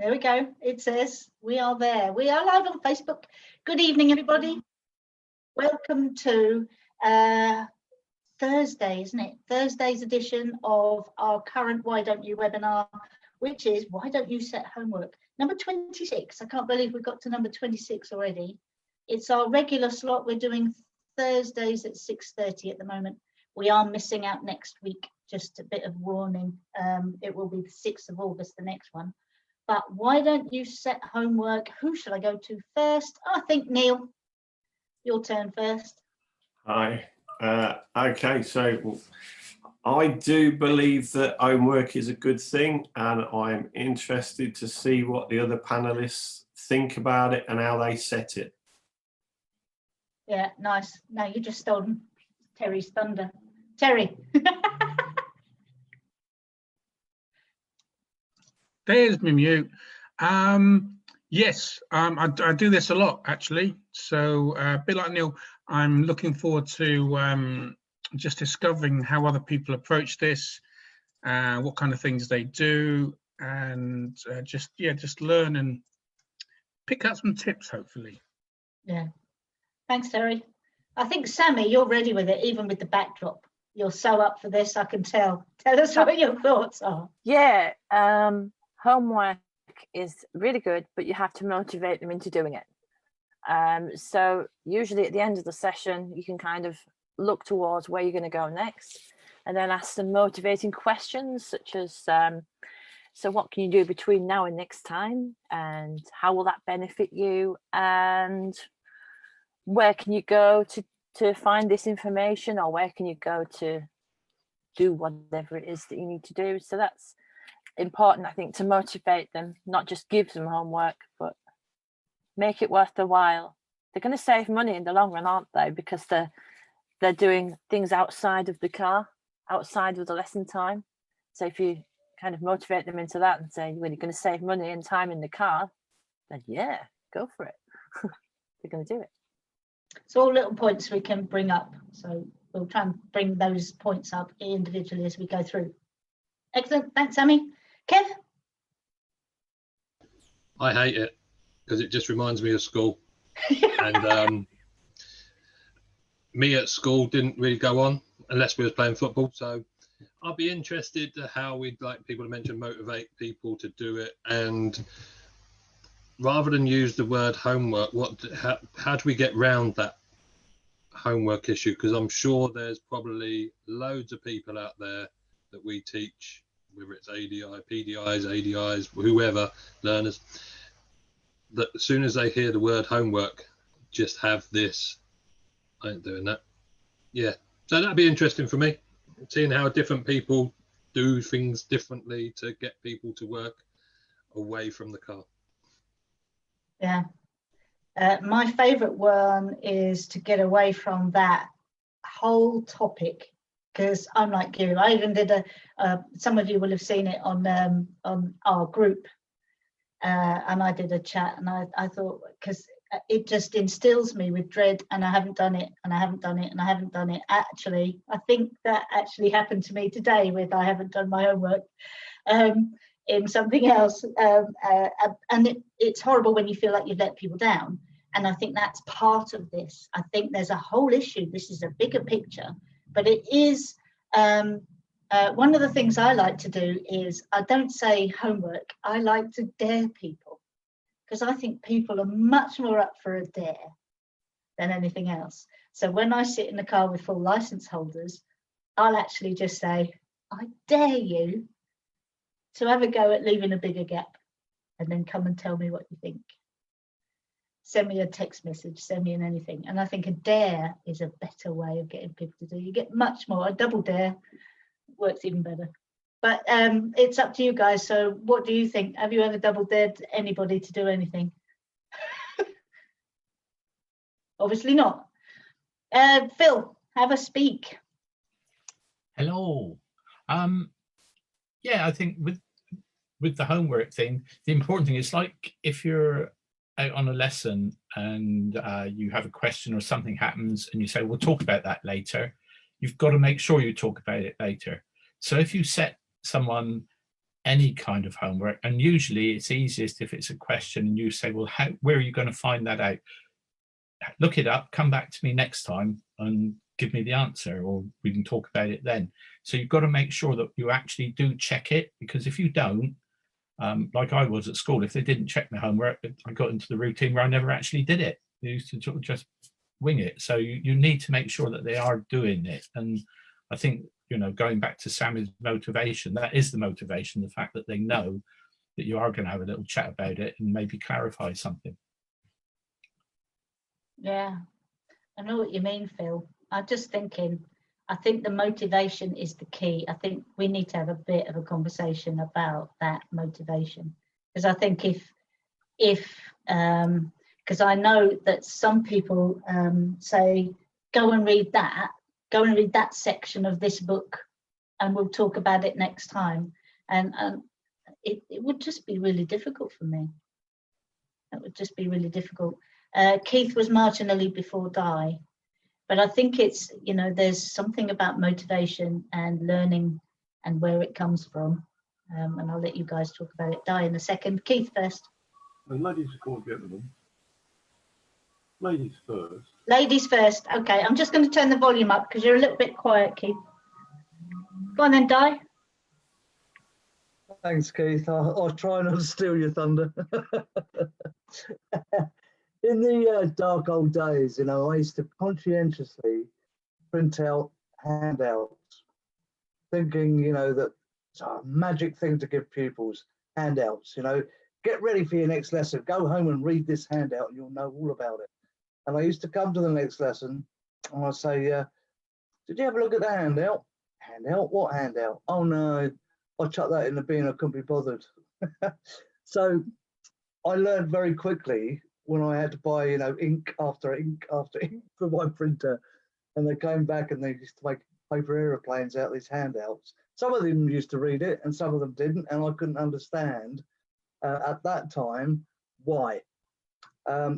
There we go. It says we are there. We are live on Facebook. Good evening, everybody. Welcome to Thursday, isn't it? Thursday's edition of our current Why Don't You webinar, which is Why Don't You Set Homework? Number 26. I can't believe we got to number 26 already. It's our regular slot. We're doing Thursdays at 6:30 at the moment. We are missing out next week. Just a bit of warning. It will be the 6th of August, the next one. But why don't you set homework? Who should I go to first? I think Neil, your turn first. Hi. Okay, so I do believe that homework is a good thing, and I'm interested to see what the other panelists think about it and how they set it. Yeah, nice. No, you just stolen Terry's thunder. Terry. There's my mute. Yes, I do this a lot actually. So a bit like Neil, I'm looking forward to just discovering how other people approach this, what kind of things they do, and just learn and pick up some tips hopefully. Yeah, thanks, Terry. I think Sammy, you're ready with it, even with the backdrop. You're so up for this, I can tell. Tell us what your thoughts are. Yeah. Homework is really good, but you have to motivate them into doing it. So usually at the end of the session, you can kind of look towards where you're going to go next, and then ask them motivating questions such as, so what can you do between now and next time? And how will that benefit you? And where can you go to find this information, or where can you go to do whatever it is that you need to do? So that's important, I think, to motivate them, not just give them homework, but make it worth their while. They're going to save money in the long run, aren't they? Because they're doing things outside of the car, outside of the lesson time. So if you kind of motivate them into that and say, well, you're going to save money and time in the car, then yeah, go for it. They're going to do it. So all little points we can bring up. So we'll try and bring those points up individually as we go through. Excellent. Thanks, Sammy. Kev? I hate it because it just reminds me of school. And me at school didn't really go on unless we was playing football. So I'll be interested to how we'd like people to mention motivate people to do it. And rather than use the word homework, how do we get round that homework issue? Because I'm sure there's probably loads of people out there that we teach, whether it's ADI, PDIs, ADIs, whoever, learners, that as soon as they hear the word homework, just have this, I ain't doing that. Yeah, so that'd be interesting for me, seeing how different people do things differently to get people to work away from the car. Yeah. My favourite one is to get away from that whole topic, because I'm like you. I even did some of you will have seen it on our group, and I did a chat, and I thought, because it just instills me with dread, and I haven't done it, and I haven't done it, and I haven't done it. Actually, I think that actually happened to me today with I haven't done my homework in something else, and it's horrible when you feel like you've let people down. And I think that's part of this. I think there's a whole issue. This is a bigger picture. But it is, one of the things I like to do is, I don't say homework, I like to dare people, because I think people are much more up for a dare than anything else. So when I sit in the car with full license holders, I'll actually just say, I dare you to have a go at leaving a bigger gap, and then come and tell me what you think. Send me a text message, send me an anything. And I think a dare is a better way of getting people to do. You get much more. A double dare works even better. But it's up to you guys. So what do you think? Have you ever double dared anybody to do anything? Obviously not. Phil, have a speak. Hello. Yeah, I think with the homework thing, the important thing is, like, if you're out on a lesson and you have a question or something happens and you say, we'll talk about that later, you've got to make sure you talk about it later. So if you set someone any kind of homework. And usually it's easiest if it's a question and you say, well, where are you going to find that out? Look it up, come back to me next time and give me the answer, or we can talk about it then. So you've got to make sure that you actually do check it, because if you don't, like I was at school, if they didn't check my homework, I got into the routine where I never actually did it. They used to sort of just wing it. So you need to make sure that they are doing it. And I think, you know, going back to Sammy's motivation, that is the motivation, the fact that they know that you are going to have a little chat about it and maybe clarify something. Yeah, I know what you mean, Phil. I'm just thinking, I think the motivation is the key. I think we need to have a bit of a conversation about that motivation, because I think because I know that some people say, go and read that section of this book and we'll talk about it next time. And it would just be really difficult for me. It would just be really difficult. Keith was marginally before Di, but I think it's, you know, there's something about motivation and learning and where it comes from. And I'll let you guys talk about it. Di in a second. Keith first. And ladies or gentlemen, ladies first. Ladies first. Okay, I'm just going to turn the volume up because you're a little bit quiet, Keith. Go on then, Di. Thanks, Keith. I'll try not to steal your thunder. In the dark old days, you know, I used to conscientiously print out handouts, thinking, you know, that it's a magic thing to give pupils, handouts, you know, get ready for your next lesson, go home and read this handout and you'll know all about it. And I used to come to the next lesson and I'd say, did you have a look at the handout? Handout? What handout? Oh no, I chucked that in the bin, I couldn't be bothered. So I learned very quickly when I had to buy, you know, ink after ink after ink for my printer. And they came back and they used to make paper aeroplanes out of these handouts. Some of them used to read it and some of them didn't. And I couldn't understand at that time why.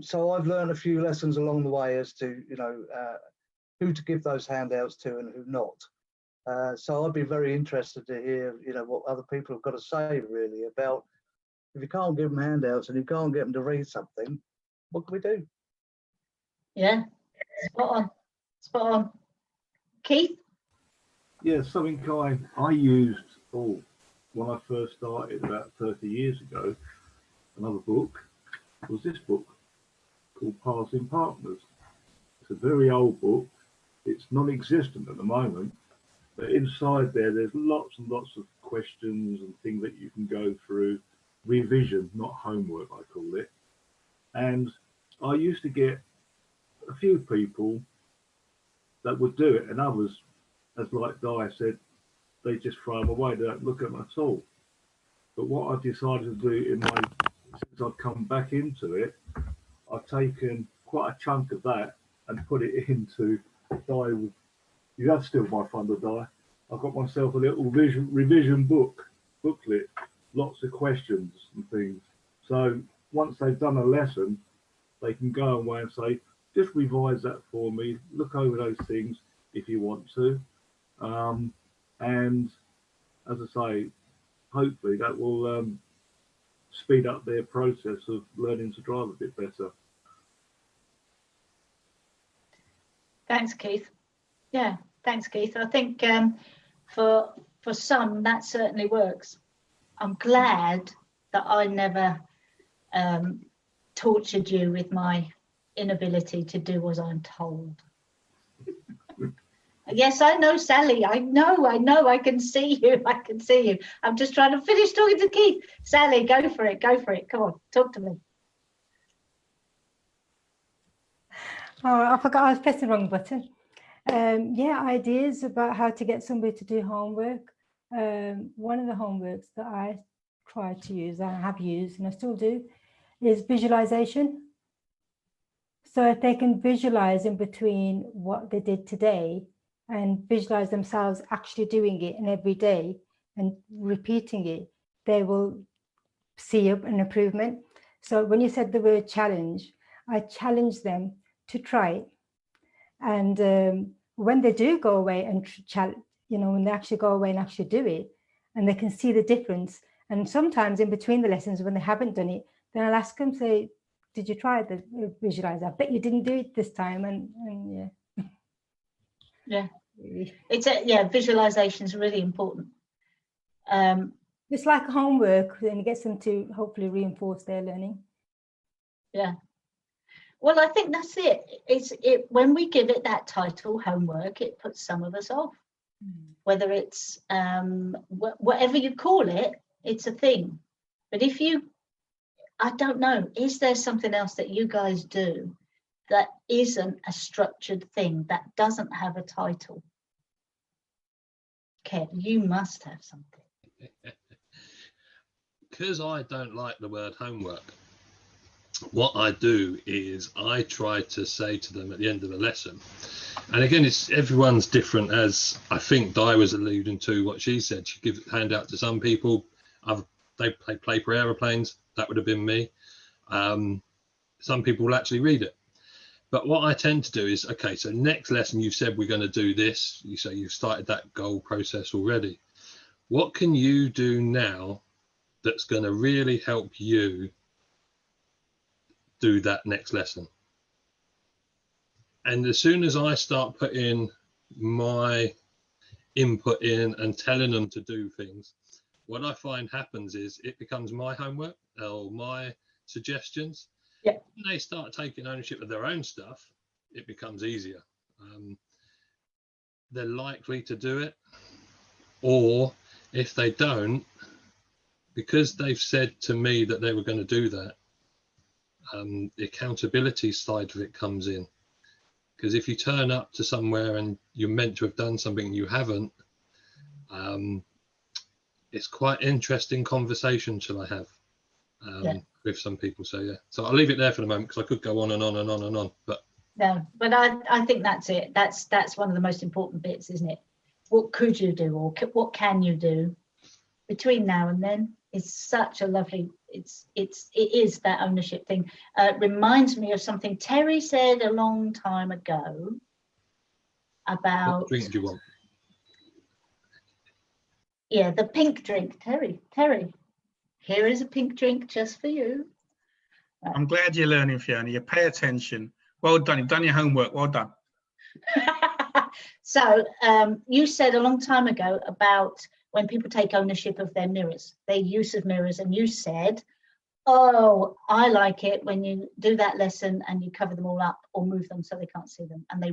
So I've learned a few lessons along the way as to, you know, who to give those handouts to and who not. So I'd be very interested to hear, you know, what other people have got to say really about, if you can't give them handouts and you can't get them to read something, what can we do? Yeah, spot on, spot on. Keith? Yeah, something I used when I first started about 30 years ago. Another book was this book called Passing Partners. It's a very old book. It's non-existent at the moment, but inside there's lots and lots of questions and things that you can go through. Revision, not homework, I call it. And I used to get a few people that would do it, and others, as like Di said, they just throw them away. They don't look at them at all. But what I decided to do since I've come back into it, I've taken quite a chunk of that and put it into Di. You have still my thunder, Di. I've got myself a little revision booklet, lots of questions and things. So once they've done a lesson, they can go away and say, just revise that for me, look over those things if you want to. And as I say, hopefully that will speed up their process of learning to drive a bit better. Thanks, Keith. Yeah, thanks, Keith. I think for some that certainly works. I'm glad that I never tortured you with my inability to do as I'm told. Yes, I know, Sally. I know. I can see you. I'm just trying to finish talking to Keith. Sally, go for it. Come on, talk to me. Oh, I forgot I was pressing the wrong button. Yeah, ideas about how to get somebody to do homework. One of the homeworks that I try to use, I have used and I still do, is visualization. So if they can visualize in between what they did today and visualize themselves actually doing it and every day and repeating it, they will see an improvement. So when you said the word challenge, I challenge them to try it. And when they do go away and when they actually go away and actually do it, and they can see the difference, And sometimes in between the lessons, when they haven't done it, then I'll ask them, say, did you try the visualize? I bet you didn't do it this time. And yeah. Yeah. It's visualization is really important. It's like homework, and it gets them to hopefully reinforce their learning. Yeah. Well, I think that's it. It's when we give it that title, homework, it puts some of us off. Whether it's whatever you call it, it's a thing. But if I don't know, is there something else that you guys do that isn't a structured thing, that doesn't have a title? Kev, you must have something. Because I don't like the word homework, what I do is I try to say to them at the end of the lesson, and again, it's everyone's different, as I think Di was alluding to what she said. She gives a handout to some people. They play for aeroplanes. That would have been me. Some people will actually read it. But what I tend to do is, okay, so next lesson you've said we're going to do this. You say you've started that goal process already. What can you do now that's going to really help you do that next lesson? And as soon as I start putting my input in and telling them to do things, what I find happens is it becomes my homework or my suggestions. Yeah. When they start taking ownership of their own stuff, it becomes easier. They're likely to do it. Or if they don't, because they've said to me that they were going to do that, the accountability side of it comes in. Because if you turn up to somewhere and you're meant to have done something and you haven't, it's quite interesting conversation shall I have with some people. So yeah, so I'll leave it there for the moment because I could go on and on and on and on. But no, but I think that's it. That's one of the most important bits, isn't it? What could you do, or what can you do between now and then? It's such a lovely. It is that ownership thing. Reminds me of something Terry said a long time ago about. what drink do you want? Yeah, the pink drink, Terry. Here is a pink drink just for you. I'm glad you're learning, Fiona. You pay attention. Well done. You've done your homework. Well done. So you said a long time ago about when people take ownership of their mirrors, their use of mirrors, and you said, oh, I like it when you do that lesson and you cover them all up or move them so they can't see them, and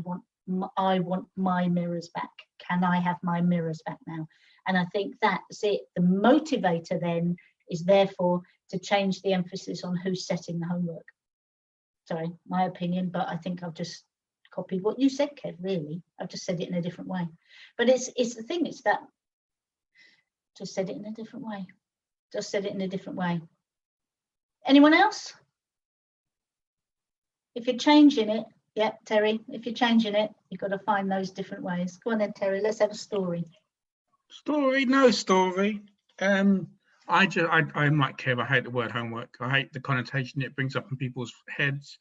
I want my mirrors back. Can I have my mirrors back now? And I think that's it. The motivator then is therefore to change the emphasis on who's setting the homework. Sorry, my opinion, but I think I've just copied what you said, Kev, really. I've just said it in a different way. But it's the thing, it's that, just said it in a different way. Just said it in a different way. Anyone else? If you're changing it, yeah, Terry, if you're changing it, you've got to find those different ways. Go on then, Terry, let's have a story. Story, no story. I'm like Kev, I hate the word homework. I hate the connotation it brings up in people's heads.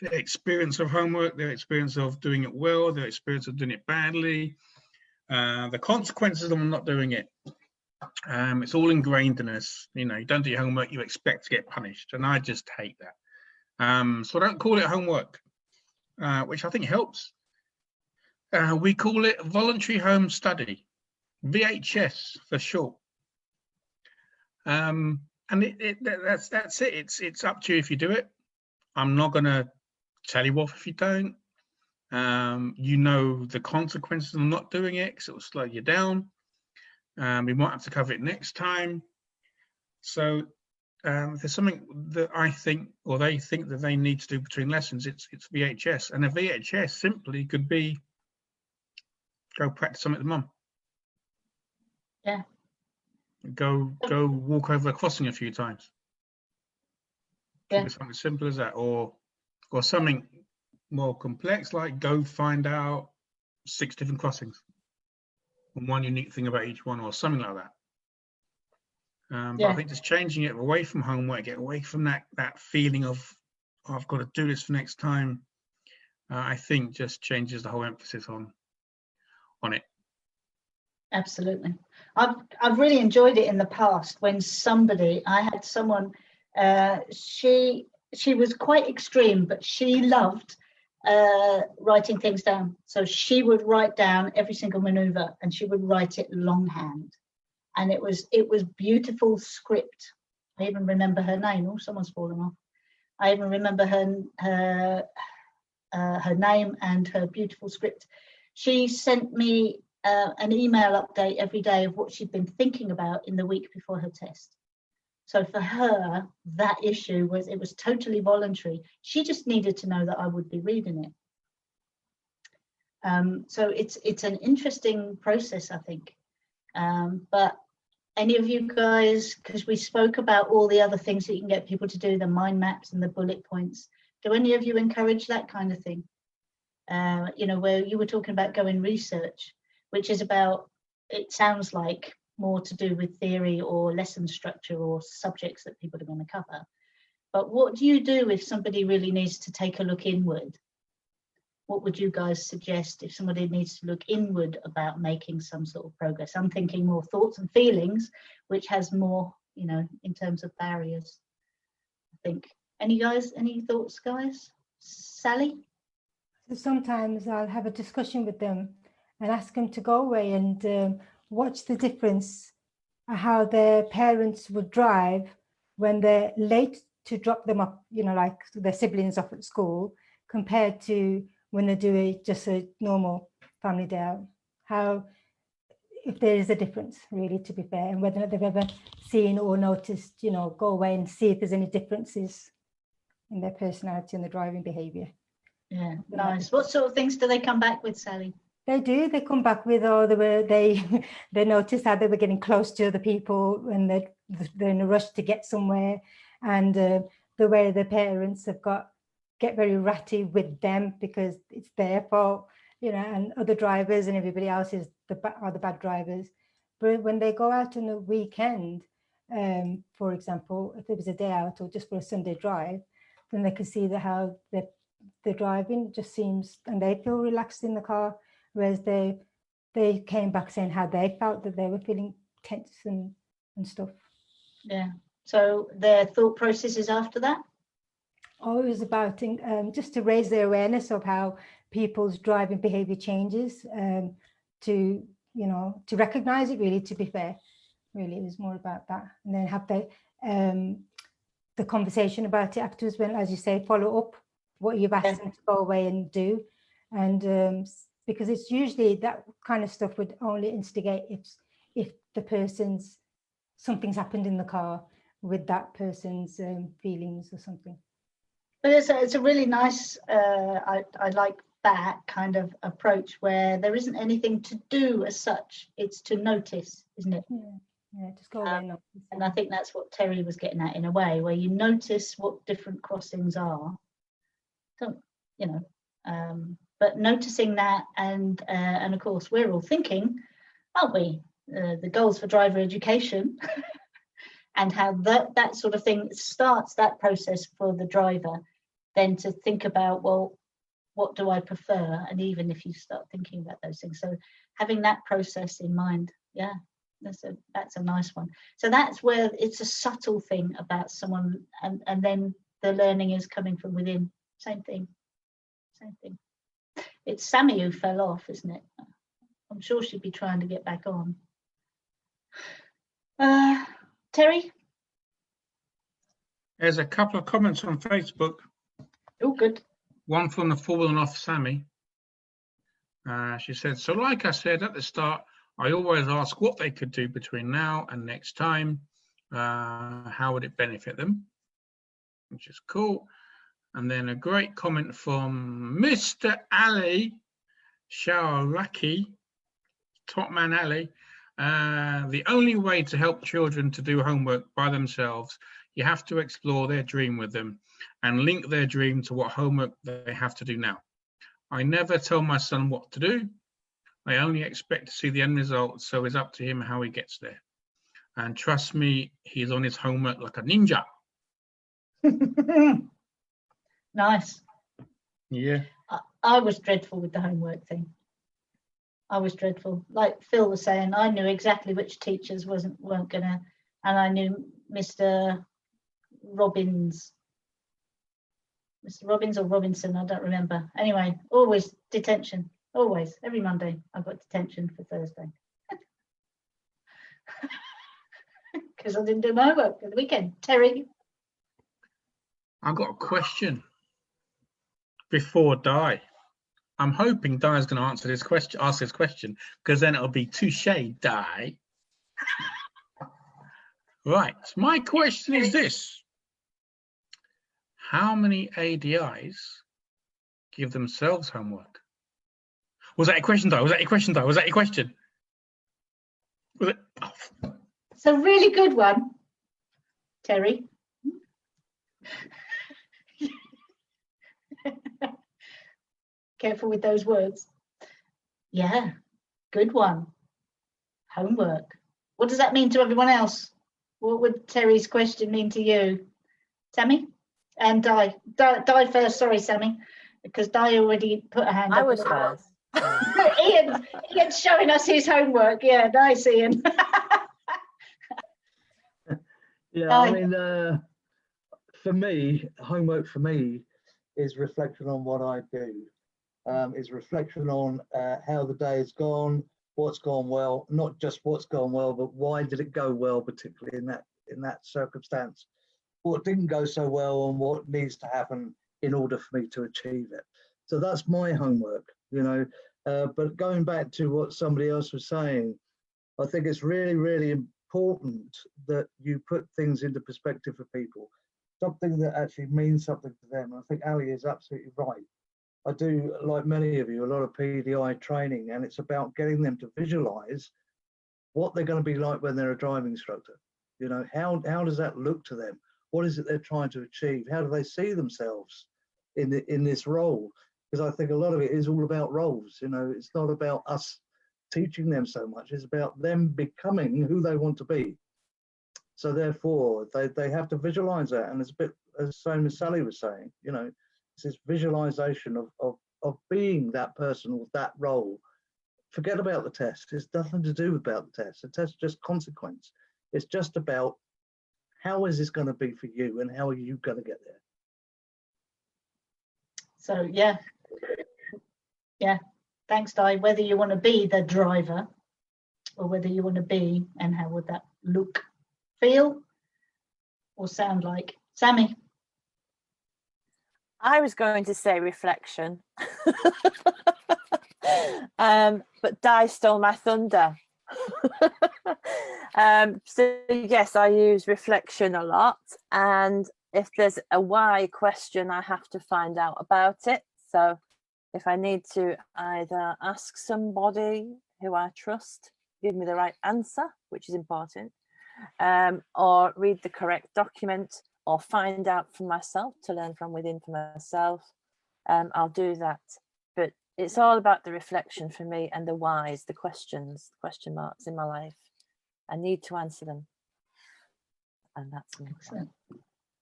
Their experience of homework, their experience of doing it well, their experience of doing it badly, the consequences of not doing it. It's all ingrained in us. You know, you don't do your homework, you expect to get punished, and I just hate that. So I don't call it homework, which I think helps. We call it voluntary home study, VHS for short. And that's it. It's up to you if you do it. I'm not gonna tell you off if you don't. You know the consequences of not doing it because it will slow you down. We might have to cover it next time. So if there's something that I think or they think that they need to do between lessons, it's VHS. And a VHS simply could be go practice something with mum. Yeah. Go walk over a crossing a few times. Yeah. It's something simple as that, or something more complex like go find out 6 different crossings and one unique thing about each one, or something like that. But I think just changing it away from homework, get away from that feeling of I've got to do this for next time. I think just changes the whole emphasis on it. Absolutely. I've really enjoyed it in the past when I had someone, she was quite extreme, but she loved writing things down. So she would write down every single maneuver and she would write it longhand. And it was beautiful script. I even remember her name. Oh, someone's fallen off. I even remember her name and her beautiful script. She sent me an email update every day of what she'd been thinking about in the week before her test. So for her, that issue was totally voluntary. She just needed to know that I would be reading it. So it's an interesting process, I think. But any of you guys, because we spoke about all the other things that you can get people to do, the mind maps and the bullet points, do any of you encourage that kind of thing? You know, where you were talking about going research, which is about, it sounds like more to do with theory or lesson structure or subjects that people are going to cover. But what do you do if somebody really needs to take a look inward? What would you guys suggest if somebody needs to look inward about making some sort of progress? I'm thinking more thoughts and feelings, which has more, you know, in terms of barriers, I think. Any thoughts, guys? Sally? So sometimes I'll have a discussion with them and ask them to go away and watch the difference how their parents would drive when they're late to drop them up, you know, like their siblings off at school, compared to when they do just a normal family day out. How, if there is a difference, really, to be fair, and whether they've ever seen or noticed, you know, go away and see if there's any differences in their personality and the driving behaviour. Yeah, nice. What sort of things do they come back with, Sally? They do. They come back with, oh, they noticed how they were getting close to other people and they're in a rush to get somewhere, and the way their parents get very ratty with them because it's their fault, you know, and other drivers and everybody else are the bad drivers. But when they go out on the weekend, for example, if it was a day out or just for a Sunday drive, then they can see how the driving just seems, and they feel relaxed in the car, whereas they came back saying how they felt, that they were feeling tense and stuff. Yeah. So their thought processes after that? Oh, it was about just to raise the awareness of how people's driving behavior changes, to recognize it, really, to be fair. Really, it was more about that. And then have the conversation about it afterwards, when, as you say, follow up what you've asked them to go away and do. And because it's usually that kind of stuff would only instigate if the something's happened in the car with that person's feelings or something. But it's a really nice, I like that kind of approach where there isn't anything to do as such. It's to notice, isn't it? Yeah, just go away and notice. And I think that's what Terry was getting at, in a way, where you notice what different crossings are. Don't, you know, but noticing that, and of course we're all thinking, aren't we, the goals for driver education. And how that sort of thing starts that process for the driver, then to think about, well, what do I prefer? And even if you start thinking about those things, so having that process in mind, yeah, that's a nice one. So that's where it's a subtle thing about someone, and then the learning is coming from within. Same thing. It's Sammy who fell off, isn't it? I'm sure she'd be trying to get back on. Terry? There's a couple of comments on Facebook. Oh, good. One from the fallen off Sammy. She said, so like I said at the start, I always ask what they could do between now and next time. How would it benefit them? Which is cool. And then a great comment from Mr. Ali Shawaraki, Top Man Ali. The only way to help children to do homework by themselves, you have to explore their dream with them and link their dream to what homework they have to do now. I never tell my son what to do. I only expect to see the end result, so it's up to him how he gets there. And trust me, he's on his homework like a ninja. Nice. Yeah. I was dreadful with the homework thing. I was dreadful. Like Phil was saying, I knew exactly which teachers weren't gonna, and I knew Mr. Robbins or Robinson, I don't remember. Anyway, always detention, always. Every Monday I got detention for Thursday. Because I didn't do my homework for the weekend. Terry? I've got a question before Di. I'm hoping Di's going to ask this question, because then it'll be touche, Di. Right, my question is this. How many ADIs give themselves homework? Was that a question, Di? Was that a question, Di? Was that a question? Was it? Oh. It's a really good one, Terry. Careful with those words. Yeah, good one. Homework. What does that mean to everyone else? What would Terry's question mean to you? Sammy? And Di. Di first, sorry, Sammy, because Di already put a hand up. I was first. Ian's showing us his homework. Yeah, nice, Ian. Yeah, I mean, for me, homework for me is reflection on what I do. Is reflection on how the day has gone, what's gone well, not just what's gone well, but why did it go well, particularly in that circumstance. What didn't go so well and what needs to happen in order for me to achieve it. So that's my homework, you know. But going back to what somebody else was saying, I think it's really, really important that you put things into perspective for people, something that actually means something to them. I think Ali is absolutely right. I do, like many of you, a lot of PDI training, and it's about getting them to visualize what they're going to be like when they're a driving instructor. You know, how does that look to them? What is it they're trying to achieve? How do they see themselves in this role? Because I think a lot of it is all about roles. You know, it's not about us teaching them so much. It's about them becoming who they want to be. So therefore, they have to visualize that. And it's a bit as same as Sally was saying, you know, it's this visualization of being that person with that role. Forget about the test. It's nothing to do about the test. The test is just consequence. It's just about how is this going to be for you and how are you going to get there? So, yeah. Thanks, Di. Whether you want to be the driver or whether you want to be, and how would that look, feel, or sound like? Sammy? I was going to say reflection, but Di stole my thunder. So yes, I use reflection a lot, and if there's a why question, I have to find out about it. So if I need to either ask somebody who I trust, give me the right answer, which is important, or read the correct document, or find out for myself, to learn from within for myself, I'll do that. But it's all about the reflection for me and the whys, the questions, question marks in my life. I need to answer them. And that's me. Excellent.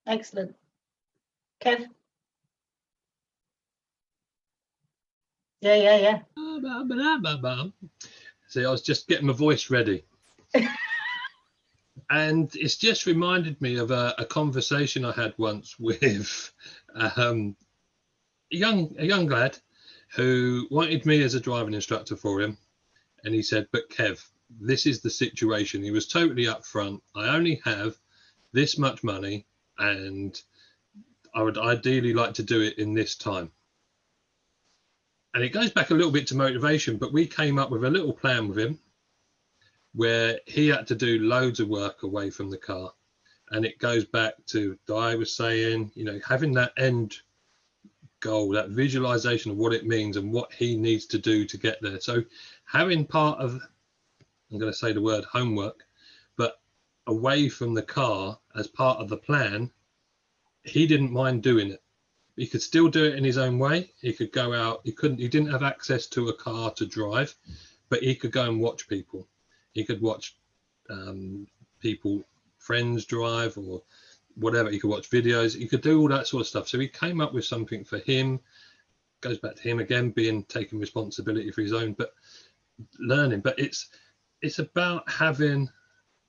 Excellent. Kev? Yeah. See, I was just getting my voice ready. And it's just reminded me of a conversation I had once with a young lad who wanted me as a driving instructor for him. And he said, but Kev, this is the situation. He was totally upfront. I only have this much money and I would ideally like to do it in this time. And it goes back a little bit to motivation, but we came up with a little plan with him where he had to do loads of work away from the car. And it goes back to Di was saying, you know, having that end goal, that visualization of what it means and what he needs to do to get there. So having part of, I'm going to say the word homework, but away from the car as part of the plan, he didn't mind doing it. He could still do it in his own way. He could go out. He didn't have access to a car to drive, but he could go and watch people. He could watch people, friends drive or whatever. He could watch videos. He could do all that sort of stuff. So he came up with something for him. Goes back to him again, taking responsibility for his own. But learning, but it's about having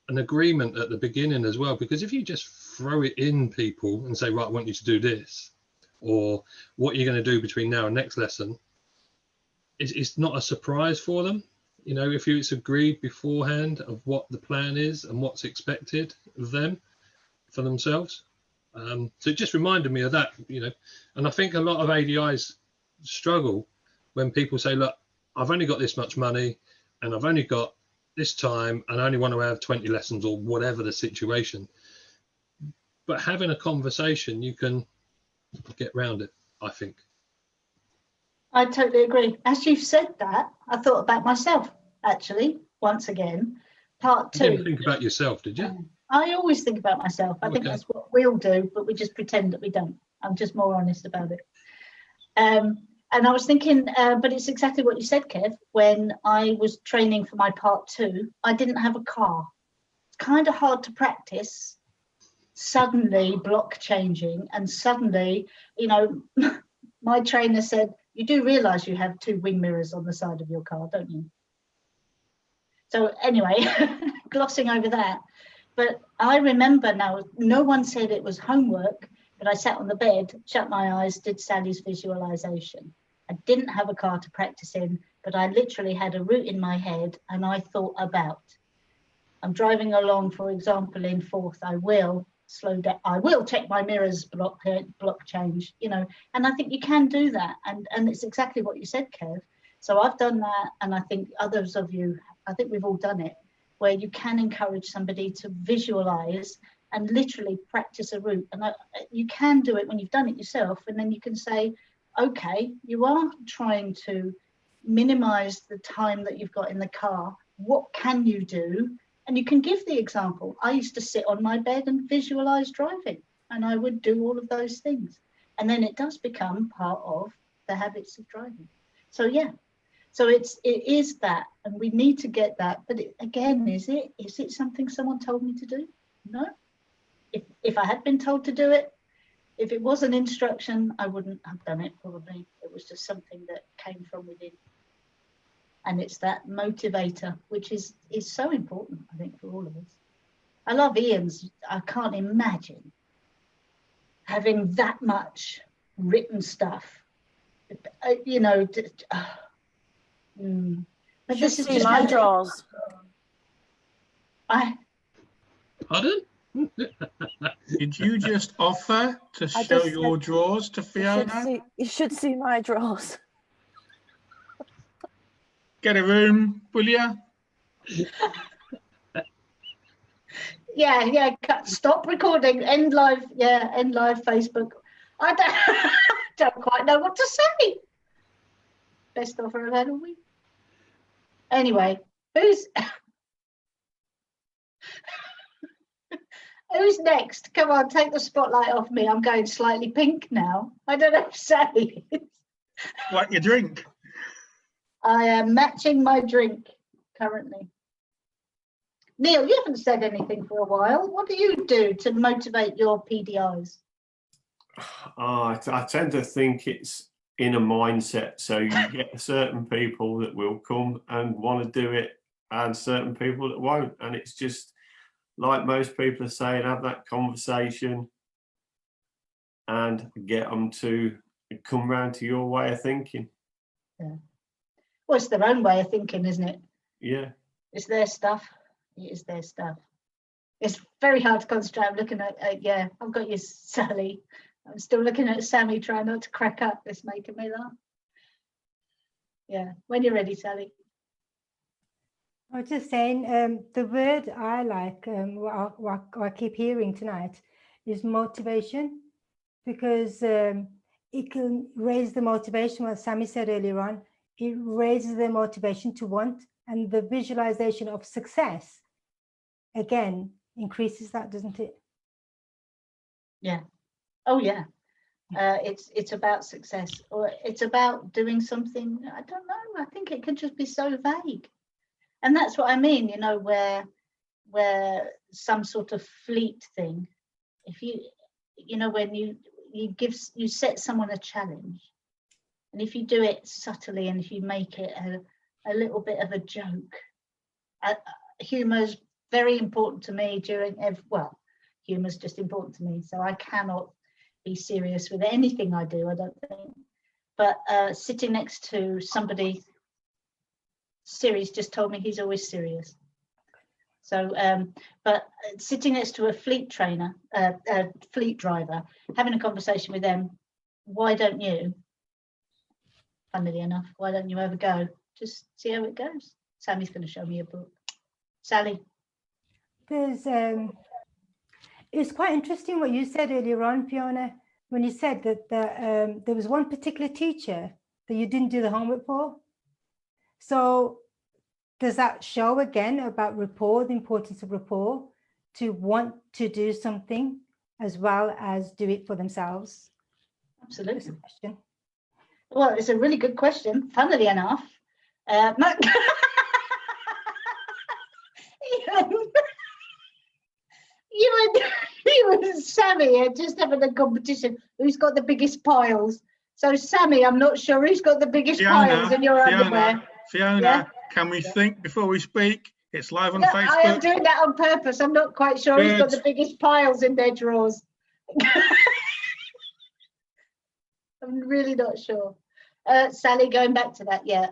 an agreement at the beginning as well, because if you just throw it in people and say, right, I want you to do this, or what you're going to do between now and next lesson, it's not a surprise for them. You know, if it's agreed beforehand of what the plan is and what's expected of them for themselves. So it just reminded me of that, you know, and I think a lot of ADIs struggle when people say, look, I've only got this much money and I've only got this time and I only want to have 20 lessons or whatever the situation. But having a conversation, you can get around it, I think. I totally agree. As you've said that, I thought about myself, actually, once again. Part You two. didn't think about yourself, did you? I always think about myself. I think Okay. that's what we all do, but we just pretend that we don't. I'm just more honest about it. And I was thinking, but it's exactly what you said, Kev. When I was training for my part two, I didn't have a car. It's kind of hard to practice. Suddenly block changing, and suddenly, you know, my trainer said, you do realise you have 2 wing mirrors on the side of your car, don't you? So anyway, glossing over that. But I remember now, no one said it was homework, but I sat on the bed, shut my eyes, did Sally's visualization. I didn't have a car to practice in, but I literally had a route in my head and I thought about, I'm driving along, for example, in fourth, I will slow down, I will check my mirrors, block change, you know, and I think you can do that. And it's exactly what you said, Kev. So I've done that, and I think others of you, I think we've all done it, where you can encourage somebody to visualize and literally practice a route. And you can do it when you've done it yourself, and then you can say, okay, you are trying to minimize the time that you've got in the car. What can you do? And you can give the example. I used to sit on my bed and visualize driving, and I would do all of those things. And then it does become part of the habits of driving. So yeah, so it is that, and we need to get that. But again, is it something someone told me to do? No. If I had been told to do it, if it was an instruction, I wouldn't have done it probably. It was just something that came from within. And it's that motivator, which is so important, I think, for all of us. I love Ian's. I can't imagine having that much written stuff, you know. But You this should is see just my drawers. Pardon? Did you just offer to I show just your said drawers to Fiona? You should see my drawers. Get a room, will you? Yeah. Stop recording. End live. Yeah, end live Facebook. I don't quite know what to say. Best offer I've had all week. Anyway, who's next? Come on, take the spotlight off me. I'm going slightly pink now. I don't know what to say. Like your drink? I am matching my drink currently. Neil, you haven't said anything for a while. What do you do to motivate your PDIs? I tend to think it's in a mindset. So you get certain people that will come and want to do it, and certain people that won't. And it's just like most people are saying, have that conversation and get them to come round to your way of thinking. Yeah. Well, it's their own way of thinking, isn't it? Yeah. It's their stuff. It is their stuff. It's very hard to concentrate. I'm looking at yeah, I've got you, Sally. I'm still looking at Sammy, trying not to crack up. It's making me laugh. Yeah, when you're ready, Sally. I was just saying, the word I like, what I keep hearing tonight, is motivation, because it can raise the motivation, what Sammy said earlier on. It raises the motivation to want, and the visualization of success, again, increases that, doesn't it? Yeah. Oh, yeah. It's about success, or it's about doing something. I don't know. I think it could just be so vague. And that's what I mean, you know, where some sort of fleet thing, if you know, when you set someone a challenge, and if you do it subtly and if you make it a little bit of a joke. Humour's very important to me well, humour's just important to me, so I cannot be serious with anything I do, I don't think. But sitting next to somebody, Siri's just told me he's always serious. So, but sitting next to a fleet trainer, a fleet driver, having a conversation with them, why don't you, funnily enough, why don't you ever go? Just see how it goes. Sammy's going to show me a book. Sally. There's it's quite interesting what you said earlier on, Fiona, when you said that there was one particular teacher that you didn't do the homework for. So does that show again about rapport, the importance of rapport, to want to do something as well as do it for themselves? Absolutely. That's a question. Well, it's a really good question, funnily enough. You and Sammy are just having a competition. Who's got the biggest piles? So, Sammy, I'm not sure who's got the biggest piles in your underwear. Fiona, Yeah? can we think before we speak? It's live on No, I am Facebook. doing that on purpose. I'm not quite sure who's got Good. the biggest piles in their drawers. I'm really not sure. Sally, going back to that, yeah.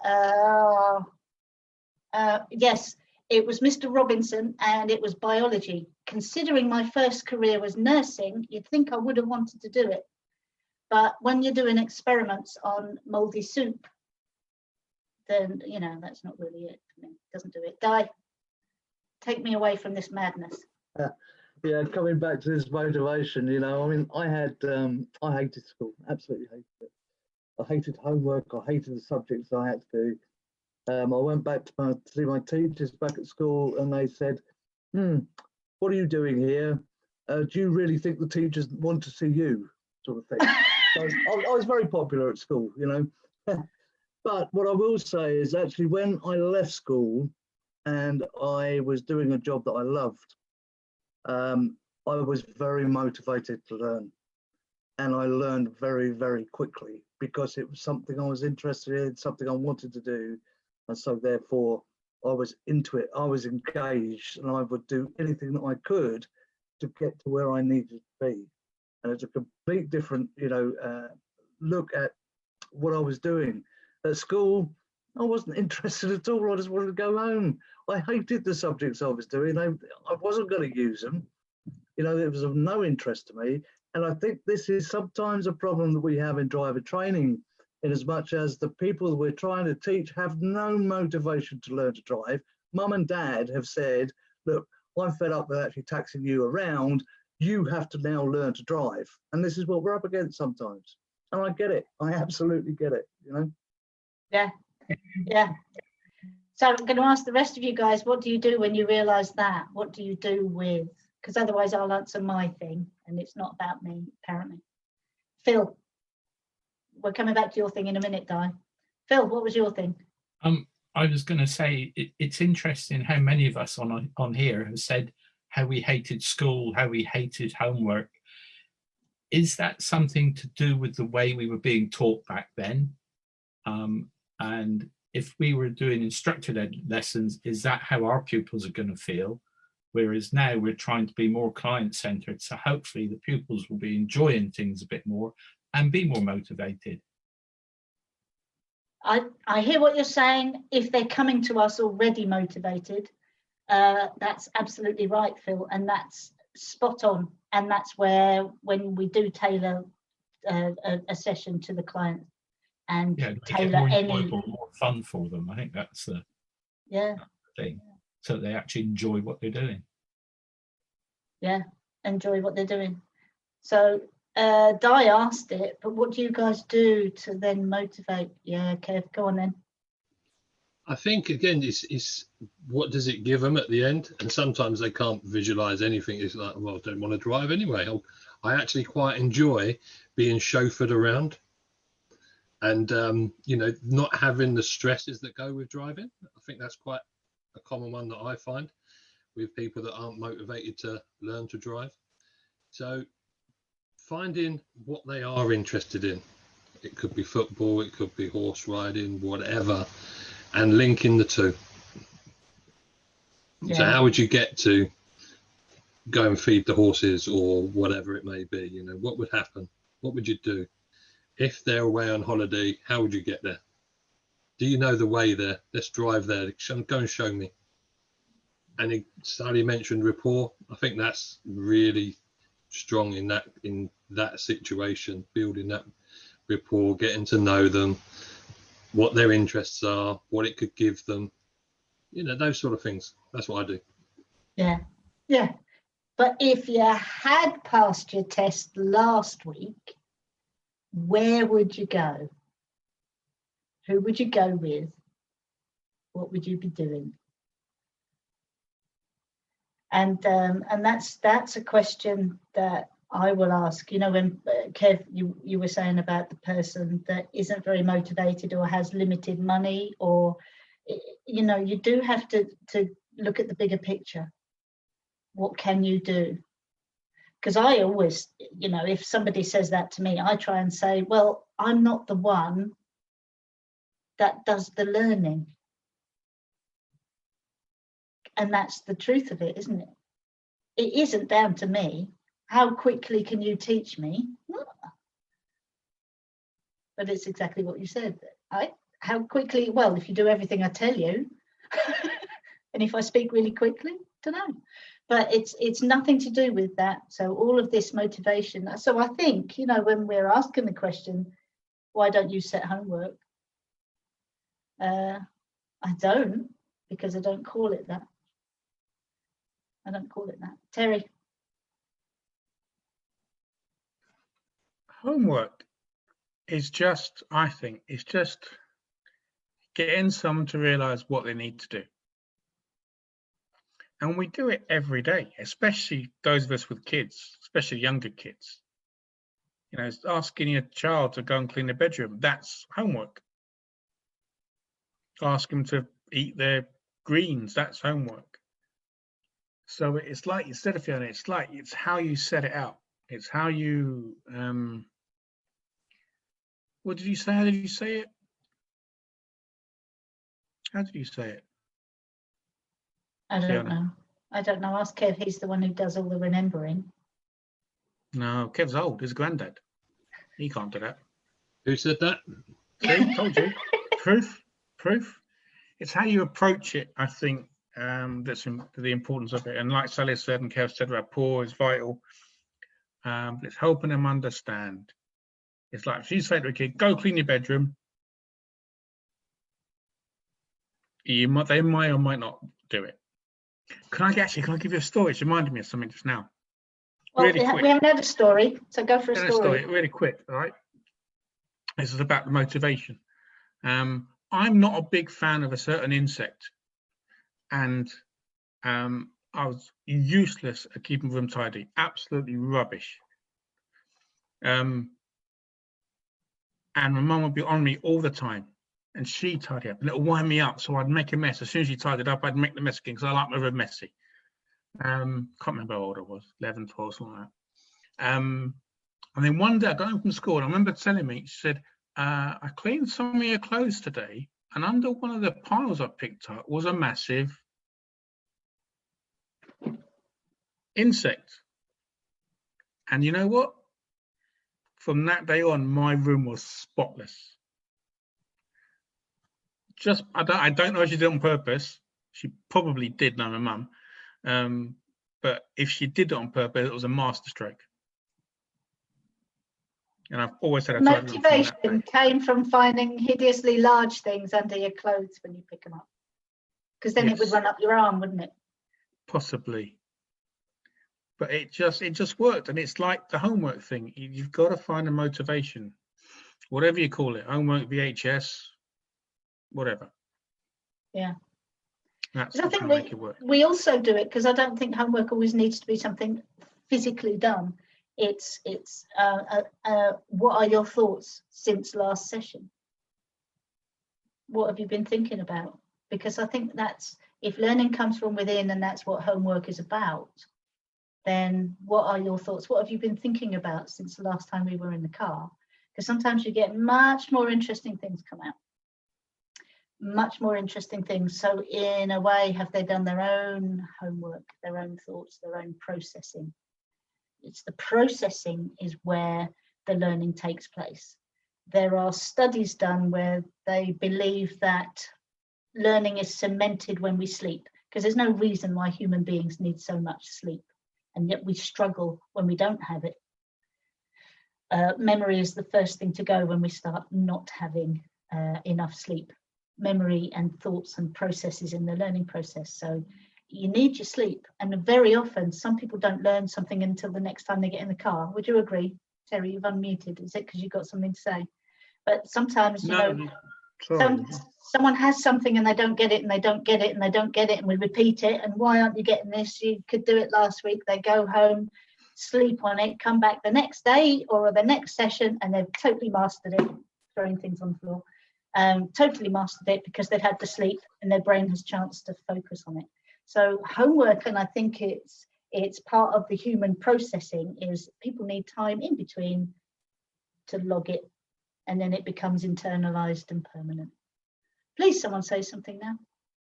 Yes, it was Mr. Robinson and it was biology. Considering my first career was nursing, you'd think I would have wanted to do it. But when you're doing experiments on mouldy soup, then, you know, that's not really it for me. Doesn't do it. Di, take me away from this madness. Yeah, coming back to this motivation, you know, I mean, I hated school, absolutely hated it. I hated homework, I hated the subjects I had to do. I went back to see my teachers back at school and they said, what are you doing here? Do you really think the teachers want to see you? Sort of thing. So I was very popular at school, you know. But what I will say is actually when I left school and I was doing a job that I loved, I was very motivated to learn. And I learned very, very quickly because it was something I was interested in, something I wanted to do. And so therefore I was into it, I was engaged, and I would do anything that I could to get to where I needed to be. And it's a complete different, you know, look at what I was doing. At school, I wasn't interested at all. I just wanted to go home. I hated the subjects I was doing. I wasn't going to use them. You know, it was of no interest to me. And I think this is sometimes a problem that we have in driver training, in as much as the people that we're trying to teach have no motivation to learn to drive. Mum and dad have said, look, I'm fed up with actually taxing you around. You have to now learn to drive. And this is what we're up against sometimes. And I get it. I absolutely get it, you know? Yeah, yeah. So I'm going to ask the rest of you guys, what do you do when you realise that? What do you do with? Because otherwise I'll answer my thing and it's not about me, apparently. Phil, we're coming back to your thing in a minute, Di. Phil, what was your thing? I was going to say it's interesting how many of us on here have said how we hated school, how we hated homework. Is that something to do with the way we were being taught back then? And if we were doing instructor-led lessons, is that how our pupils are going to feel? Whereas now we're trying to be more client-centered. So hopefully the pupils will be enjoying things a bit more and be more motivated. I hear what you're saying. If they're coming to us already motivated, that's absolutely right, Phil, and that's spot on. And that's where, when we do tailor a session to the client and tailor more any enjoyable, more fun for them. I think that's the thing, so that they actually enjoy what they're doing. Yeah, enjoy what they're doing. So Di asked it, but what do you guys do to then motivate? Yeah, Kev, go on then. I think again, it's what does it give them at the end? And sometimes they can't visualize anything. It's like, well, I don't want to drive anyway. I actually quite enjoy being chauffeured around, and you know, not having the stresses that go with driving. I think that's quite a common one that I find with people that aren't motivated to learn to drive. So finding what they are interested in. It could be football, it could be horse riding, whatever. and linking the two. So Yeah. how would you get to go and feed the horses or whatever it may be? You know, what would happen? What would you do? If they're away on holiday, how would you get there? Do you know the way there? Let's drive there. Go and show me. And Sally mentioned rapport. I think that's really strong in that situation, building that rapport, getting to know them, what their interests are, what it could give them, you know, those sort of things. That's what I do. Yeah, yeah. But if you had passed your test last week, where would you go? Who would you go with? What would you be doing? And that's a question that I will ask. You know, when Kev, you were saying about the person that isn't very motivated or has limited money, or, you know, you do have to look at the bigger picture. What can you do? Because I always, you know, if somebody says that to me, I try and say, well, I'm not the one that does the learning. And that's the truth of it, isn't it? It isn't down to me. How quickly can you teach me? But it's exactly what you said. How quickly? Well, if you do everything I tell you, and if I speak really quickly, don't know. But it's nothing to do with that. So all of this motivation. So I think, you know, when we're asking the question, why don't you set homework? I don't, because I don't call it that. I don't call it that. Terry? Homework is just, I think, it's just getting someone to realise what they need to do. And we do it every day, especially those of us with kids, especially younger kids. You know, asking your child to go and clean their bedroom, that's homework. Ask them to eat their greens, that's homework. So it's like you said, Fiona, it's how you set it out. It's how you, what did you say? How did you say it? How did you say it? I don't Fiona? know. I don't know. Ask Kev. He's the one who does all the remembering. No, Kev's old. He's a granddad. He can't do that. Who said that? See, told you. Proof. It's how you approach it, I think, that's the importance of it. And like Sally said and Kev said, rapport is vital. But it's helping them understand. It's like if you say to a kid, go clean your bedroom, they might or might not do it. Can I give you a story? It's reminded me of something just now. Well, Really we quick. haven't had a story, so go for a Tell a story. really quick, all right? This is about the motivation. I'm not a big fan of a certain insect, and I was useless at keeping the room tidy, absolutely rubbish. And my mum would be on me all the time, and she'd tidy up, and it'll wind me up, so I'd make a mess. As soon as she tidied up, I'd make the mess again, because I like my room messy. Can't remember how old I was, 11, 12, something like that. And then one day I got home from school, and I remember telling me, she said, I cleaned some of your clothes today, and under one of the piles I picked up was a massive insect. And you know what? From that day on, my room was spotless. I don't know if she did it on purpose. She probably did, know my mum. But if she did it on purpose, it was a masterstroke. And I've always had a Motivation came from finding hideously large things under your clothes when you pick them up. Because then it would run up your arm, wouldn't it? Possibly. But it just worked. And it's like the homework thing. You've got to find a motivation. Whatever you call it, homework, VHS, whatever. Yeah. That's I think make it work. we also do it because I don't think homework always needs to be something physically done. It's what are your thoughts since last session? What have you been thinking about? Because I think that's, if learning comes from within and that's what homework is about, then what are your thoughts? What have you been thinking about since the last time we were in the car? Because sometimes you get much more interesting things come out. much more interesting things. So in a way, have they done their own homework, their own thoughts, their own processing? It's the processing is where the learning takes place. There are studies done where they believe that learning is cemented when we sleep, because there's no reason why human beings need so much sleep, and yet we struggle when we don't have it. Memory is the first thing to go when we start not having enough sleep. Memory and thoughts and processes in the learning process. So you need your sleep, and very often some people don't learn something until the next time they get in the car. Would you agree? Terry, you've unmuted. Is it because you've got something to say? But sometimes, you know, someone has something and they don't get it, and they don't get it, and they don't get it, and we repeat it. And why aren't you getting this? You could do it last week. They go home, sleep on it, come back the next day or the next session, and they've totally mastered it, throwing things on the floor. Totally mastered it because they've had the sleep and their brain has chance to focus on it. So homework, and I think it's part of the human processing, is people need time in between to log it, and then it becomes internalized and permanent. Please, someone say something now.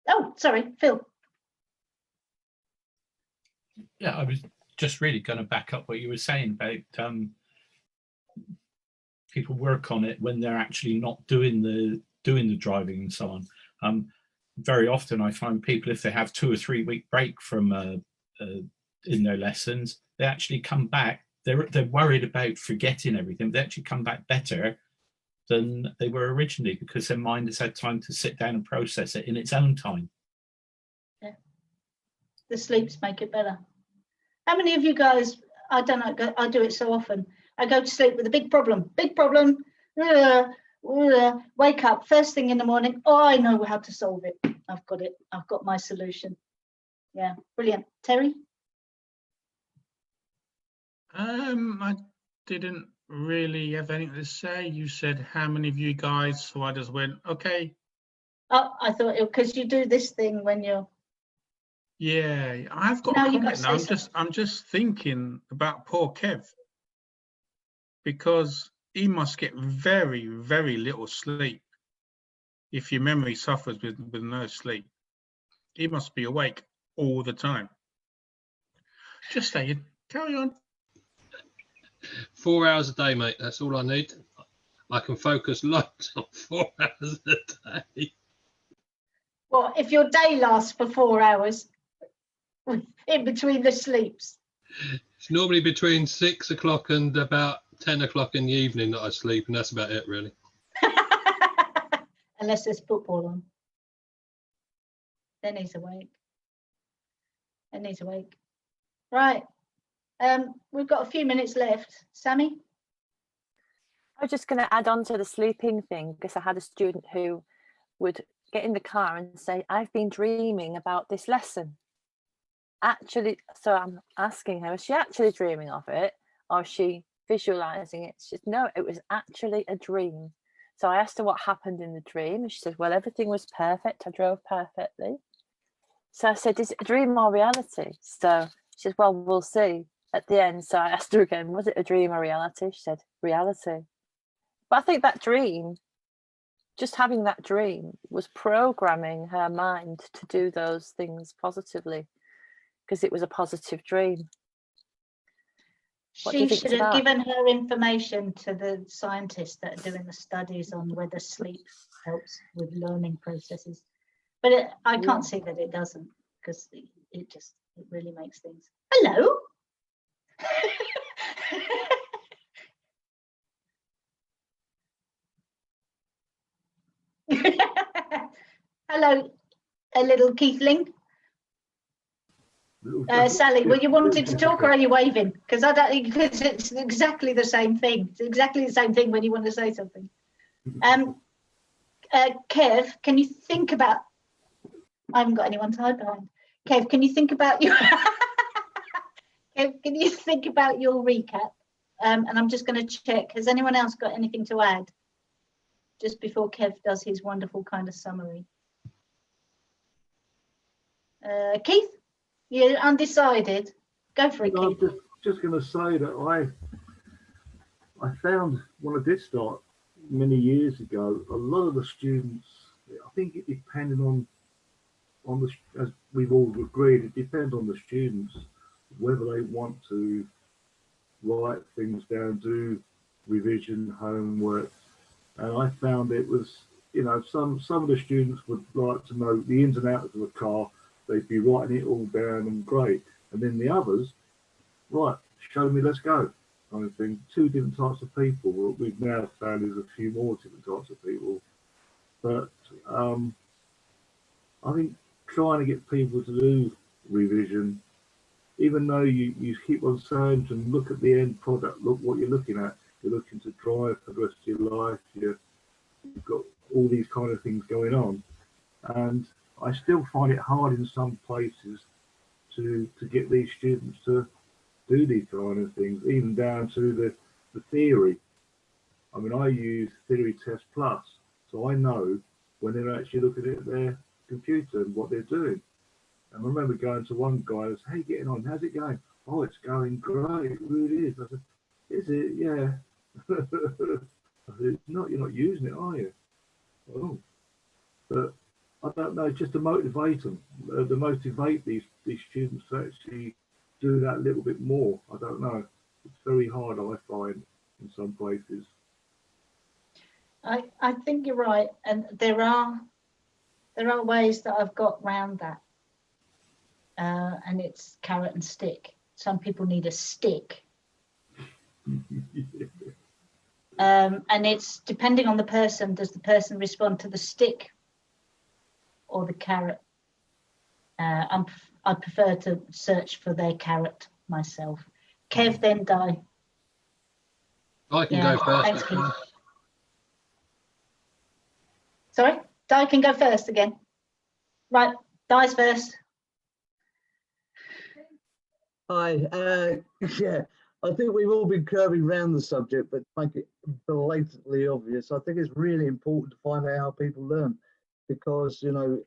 Oh, sorry, Phil. Yeah, I was just really going to back up what you were saying about people work on it when they're actually not doing the driving and so on. Very often I find people, if they have 2 or 3 week break from in their lessons, they actually come back. They're worried about forgetting everything. They actually come back better than they were originally because their mind has had time to sit down and process it in its own time. Yeah, the sleeps make it better. How many of you guys? I don't know. I do it so often. I go to sleep with a big problem. Wake up first thing in the morning. Oh, I know how to solve it. I've got it. I've got my solution. Yeah, brilliant. Terry? I didn't really have anything to say. You said how many of you guys, so I just went, okay. Oh, I thought because you do this thing when you're. Yeah, I've got Now a you've got comment to now. say I'm just thinking about poor Kev, because he must get very, very little sleep. If your memory suffers with no sleep, he must be awake all the time. Just saying. Carry on. 4 hours a day, mate. That's all I need. I can focus loads on 4 hours a day. Well, if your day lasts for 4 hours in between the sleeps. It's normally between 6 o'clock and about 10 o'clock in the evening that I sleep, and that's about it, really. Unless there's football on. Then he's awake. Then he's awake. Right. We've got a few minutes left. Sammy? I was just going to add on to the sleeping thing, because I had a student who would get in the car and say, I've been dreaming about this lesson. Actually, so I'm asking her, is she actually dreaming of it, or is she visualizing it? She said, no, it was actually a dream. So I asked her what happened in the dream, and she said, well, everything was perfect. I drove perfectly. So I said, is it a dream or reality? So she said, well, we'll see at the end. So I asked her again, was it a dream or reality? She said, reality. But I think that dream, just having that dream, was programming her mind to do those things positively, because it was a positive dream. What do you She think should to have that? given her information to the scientists that are doing the studies on whether sleep helps with learning processes. But I can't see that it doesn't, because it really makes things. Hello. Hello, a little Keithling. Sally, were you wanting to talk, or are you waving? Because I don't. Because it's exactly the same thing. It's exactly the same thing when you want to say something. Kev, can you think about? I haven't got anyone to hide behind. Kev, can you think about your? Kev, can you think about your recap? And I'm just going to check. Has anyone else got anything to add? Just before Kev does his wonderful kind of summary. Keith, you're undecided. Go for it, No, Keith. I'm just going to say that I found when I did start many years ago, a lot of the students I think it depended on the, as we've all agreed, it depends on the students whether they want to write things down, do revision, homework. And I found it was, you know, some of the students would like to know the ins and outs of a car. They'd be writing it all down and great. And then the others, right, show me, let's go, kind of thing. Two different types of people. What we've now found is a few more different types of people. But I think trying to get people to do revision, even though you keep on saying to them, look at the end product, look what you're looking at. You're looking to drive for the rest of your life. You've got all these kind of things going on. And I still find it hard in some places to get these students to do these kind of things, even down to the theory. I mean, I use Theory Test Plus, so I know when they're actually looking at their computer and what they're doing. And I remember going to one guy and said, hey, getting on, how's it going? Oh, it's going great, it really is. I said, is it? Yeah. I said, not, you're not using it, are you? Oh. But I don't know, just to motivate them, to motivate these students to actually do that little bit more. I don't know. It's very hard, I find, in some places. I think you're right, and there are ways that I've got round that, and it's carrot and stick. Some people need a stick, and it's depending on the person. Does the person respond to the stick or the carrot? I prefer to search for their carrot myself. Kev, then Di. I can go first. Thanks, Keith. Sorry, Di can go first again. Right, Di's first. Hi, yeah, I think we've all been curving around the subject, but to make it blatantly obvious, I think it's really important to find out how people learn, because, you know,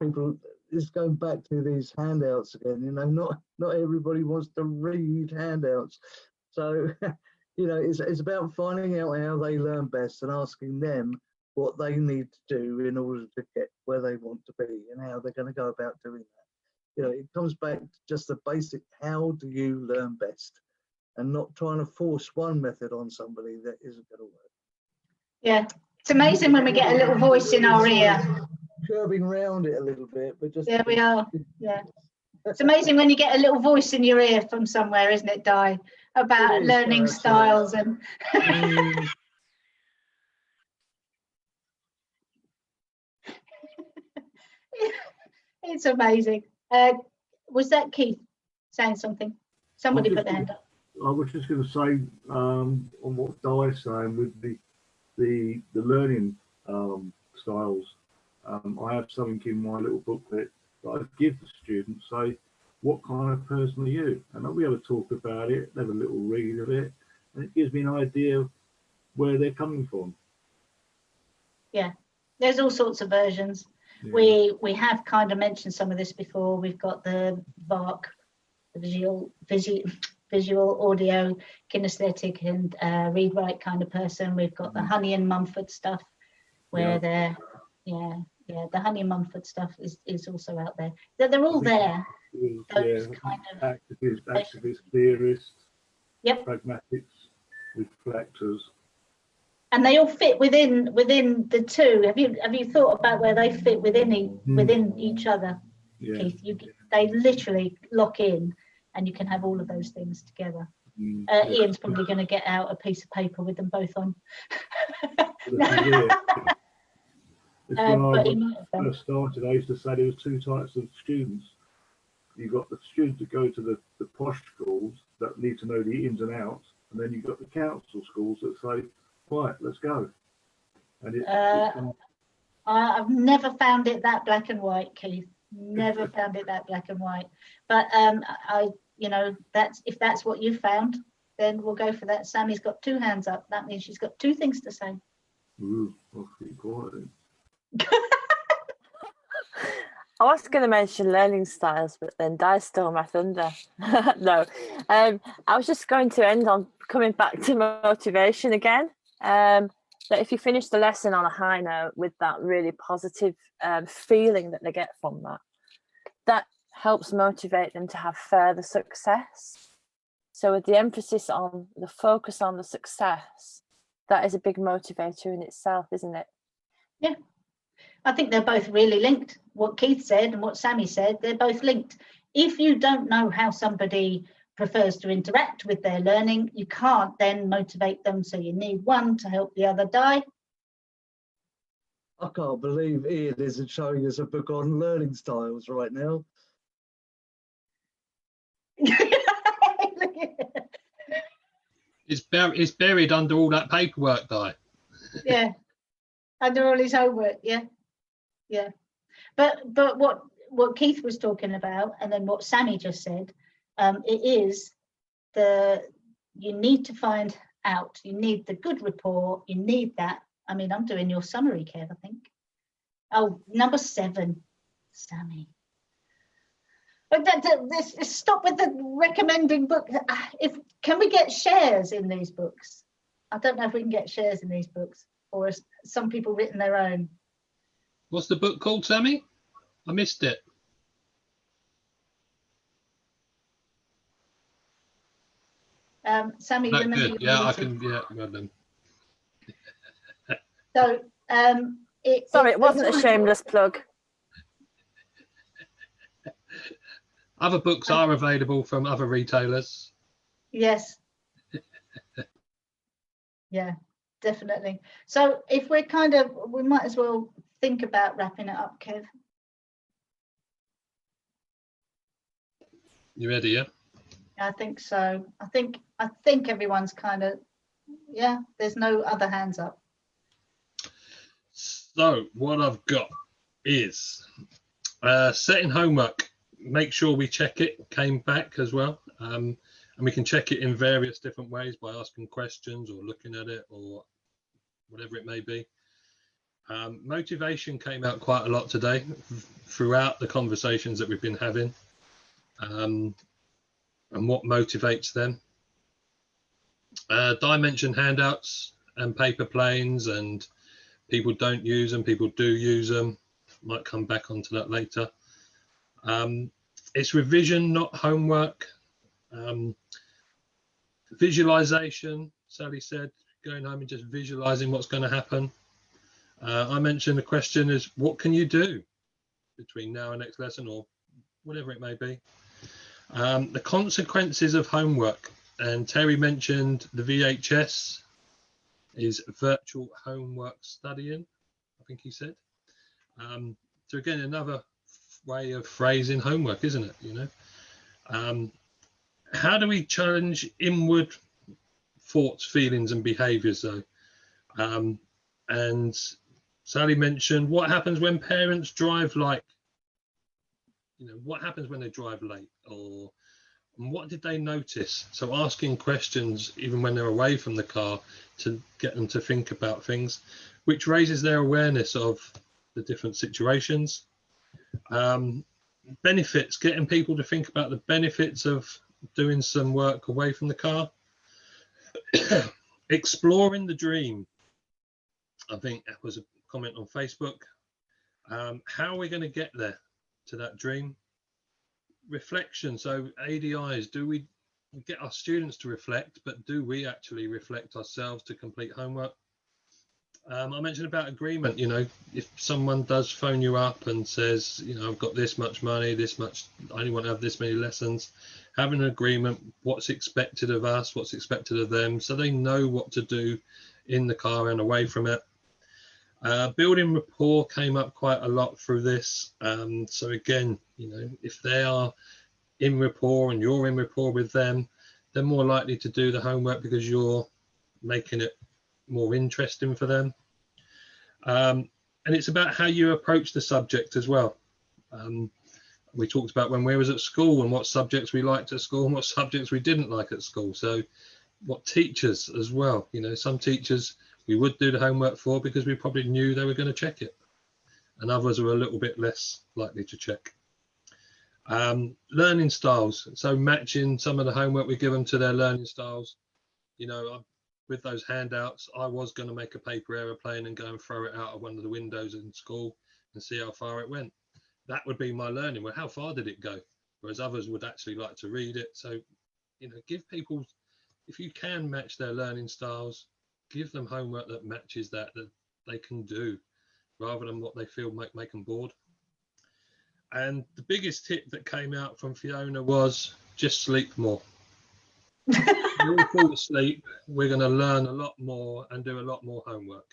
people, it's going back to these handouts again, you know, not everybody wants to read handouts. So, you know, it's about finding out how they learn best and asking them what they need to do in order to get where they want to be and how they're going to go about doing that. You know, it comes back to just the basic, how do you learn best? And not trying to force one method on somebody that isn't going to work. Yeah, it's amazing when we get a little voice in our ear. Curving around it a little bit, but just... Yeah, we are, yeah. It's amazing when you get a little voice in your ear from somewhere, isn't it, Di? About learning styles and... It's amazing. Was that Keith saying something? Somebody put their hand up. I was just going to say on what Di's saying with the learning styles. I have something in my little booklet that I give the students. Say, what kind of person are you? And I'll be able to talk about it, have a little read of it, and it gives me an idea of where they're coming from. Yeah, there's all sorts of versions. Yeah. We have kind of mentioned some of this before. We've got the VARC, the visual, audio, kinesthetic, and read write kind of person. We've got the Honey and Mumford stuff, where they're the Honey and Mumford stuff is also out there. They're all there. Those kind of activist theorists. Yep. Pragmatics, reflectors. And they all fit within the two. Have you thought about where they fit within each other, Keith? They literally lock in, and you can have all of those things together. Ian's probably going to get out a piece of paper with them both on. When I first started, I used to say there was two types of students. You've got the students that go to the posh schools that need to know the ins and outs, and then you've got the council schools that say, right, let's go. And I've never found it that black and white, Keith. Never found it that black and white. But if that's what you found, then we'll go for that. Sammy's got two hands up. That means she's got two things to say. Ooh, I'll keep quiet then. I was going to mention learning styles, but then Di stole my thunder. No, I was just going to end on coming back to motivation again. that if you finish the lesson on a high note with that really positive feeling that they get from that, that helps motivate them to have further success. So with the emphasis on the focus on the success, that is a big motivator in itself, isn't it? Yeah, I think they're both really linked. What Keith said and what Sammy said, they're both linked. If you don't know how somebody prefers to interact with their learning, you can't then motivate them. So you need one to help the other die. I can't believe Ian isn't showing us a book on learning styles right now. It's buried under all that paperwork, Di. Yeah, under all his homework. Yeah. But what Keith was talking about, and then what Sammy just said, it is you need to find out. You need the good report. You need that. I mean, I'm doing your summary, Kev, I think. Oh, number 7, Sammy. But stop with the recommending book. Can we get shares in these books? I don't know if we can get shares in these books, or has some people written their own. What's the book called, Sammy? I missed it. Sammy, No, remember? good. Yeah, I can. Yeah, well done. So, Sorry, it wasn't a shameless plug. Other books are available from other retailers. Yes. Yeah, definitely. So if we're we might as well think about wrapping it up, Kev. You ready? Yeah. I think so. I think everyone's yeah. There's no other hands up. So what I've got is setting homework. Make sure we check it. Came back as well, and we can check it in various different ways by asking questions or looking at it or whatever it may be. Motivation came out quite a lot today throughout the conversations that we've been having, and what motivates them. Di mentioned handouts and paper planes, and people don't use them, people do use them. Might come back onto that later. It's revision, not homework. Visualization, Sally said, going home and just visualizing what's going to happen. I mentioned the question is, what can you do between now and next lesson, or whatever it may be? The consequences of homework, and Terry mentioned the VHS is virtual homework studying, I think he said. So again, another way of phrasing homework, isn't it? You know, how do we challenge inward thoughts, feelings, and behaviours, though? And Sally mentioned what happens when parents drive what happens when they drive late, or what did they notice? So asking questions even when they're away from the car to get them to think about things, which raises their awareness of the different situations. Benefits, getting people to think about the benefits of doing some work away from the car. Exploring the dream, I think that was a comment on Facebook. How are we going to get there to that dream? Reflection, so ADIs, do we get our students to reflect, but do we actually reflect ourselves to complete homework? I mentioned about agreement. You know, if someone does phone you up and says, you know, I've got this much money, this much, I only want to have this many lessons, having an agreement, what's expected of us, what's expected of them, so they know what to do in the car and away from it. Building rapport came up quite a lot through this. So again, you know, if they are in rapport and you're in rapport with them, they're more likely to do the homework because you're making it more interesting for them. And it's about how you approach the subject as well. We talked about when we was at school and what subjects we liked at school and what subjects we didn't like at school. So what teachers as well, you know, some teachers we would do the homework for because we probably knew they were going to check it, and others are a little bit less likely to check. Learning styles, so matching some of the homework we give them to their learning styles. You know, with those handouts, I was going to make a paper aeroplane and go and throw it out of one of the windows in school and see how far it went. That would be my learning. Well, how far did it go? Whereas others would actually like to read it. So, you know, give people, if you can match their learning styles, give them homework that matches that they can do, rather than what they feel make them bored. And the biggest tip that came out from Fiona was just sleep more. When we fall asleep, we're going to learn a lot more and do a lot more homework.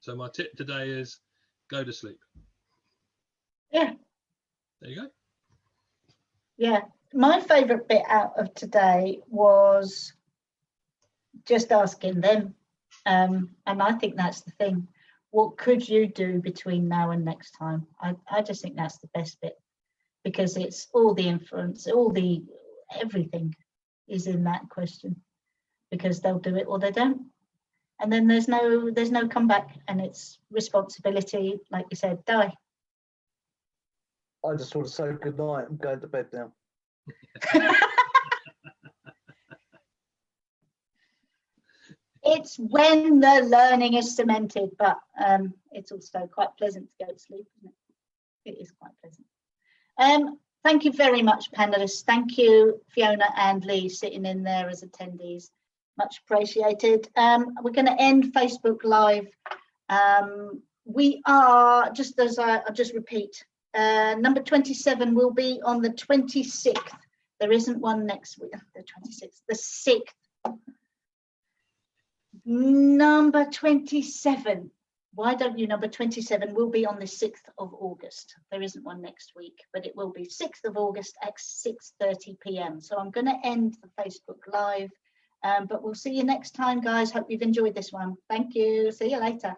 So my tip today is go to sleep. Yeah. There you go. Yeah. My favourite bit out of today was just asking them. And I think that's the thing. What could you do between now and next time? I just think that's the best bit, because it's all the influence, everything is in that question, because they'll do it or they don't. And then there's no comeback, and it's responsibility, like you said, die. I just want to say good night. I'm going to bed now. It's when the learning is cemented, but it's also quite pleasant to go to sleep, isn't it? It is quite pleasant. Thank you very much, panelists. Thank you, Fiona and Lee, sitting in there as attendees. Much appreciated. We're going to end Facebook Live. We are, just as I'll just repeat, number 27 will be on the 26th. There isn't one next week, the 26th, the 6th. Number 27. Why don't you? Number 27 will be on the 6th of August. There isn't one next week, but it will be 6th of August at 6:30 p.m. So I'm going to end the Facebook Live, but we'll see you next time, guys. Hope you've enjoyed this one. Thank you. See you later.